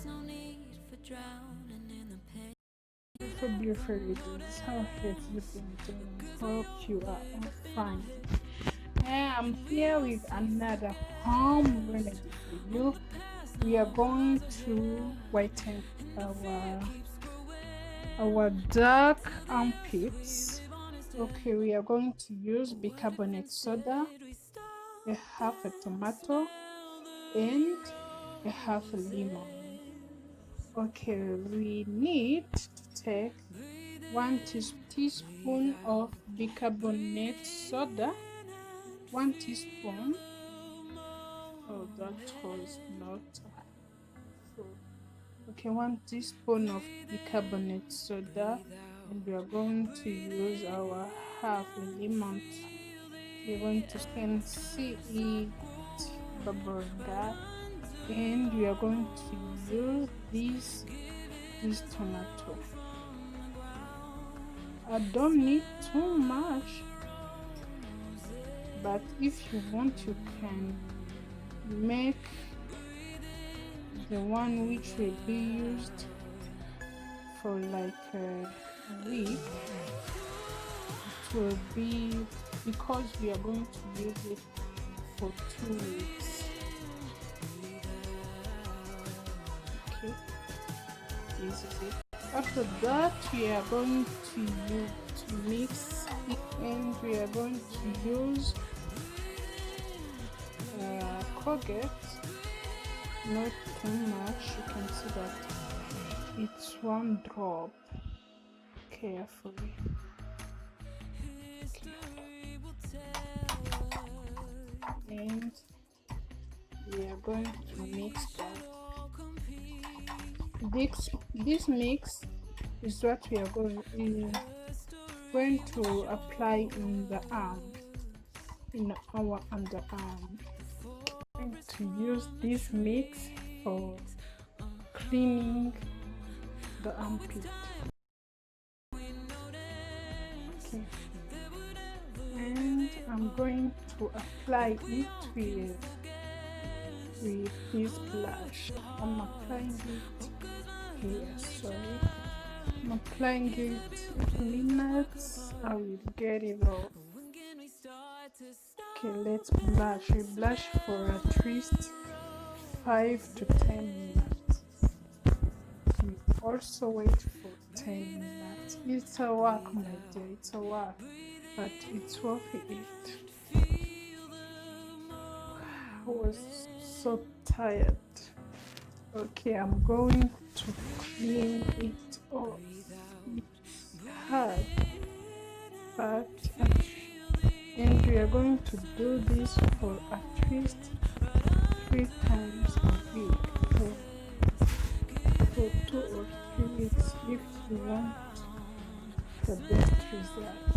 So beautiful ladies, how have you been doing? Hope you are all fine. I'm here with another home remedy for you. We are going to whiten our dark armpits. Okay, we are going to use bicarbonate soda, a half a tomato, and a half a lemon. Okay, we need to take 1 teaspoon of bicarbonate soda, 1 teaspoon. Oh, that was not full. Okay, 1 teaspoon of bicarbonate soda, and we are going to use our half a lemon. We're going to see it bubbling up, and we are going to use this tomato. I don't need too much, but if you want, you can make the one which will be used for like a week. It will be, because we are going to use it for 2 weeks. Okay, this is it. After that, we are going to mix it, and we are going to use Colgate, not too much. You can see that it's 1 drop carefully. And we are going to mix that. This mix is what we are going to apply in the arm, in our underarm. I'm going to use this mix for cleaning the armpit. Okay. And I'm going to apply it with this blush. I'm applying it here, sorry. I'm applying it 2 minutes. I will get it off. Okay, let's blush. We blush for at least 5 to 10 minutes. We also wait for 10 minutes. It's a work, my dear, it's a work, but it's worth it. I was so tired. Okay, I'm going to clean it off. It's hard, but and we are going to do this for at least 3 times a week, for 2 or 3 weeks if you want the best result.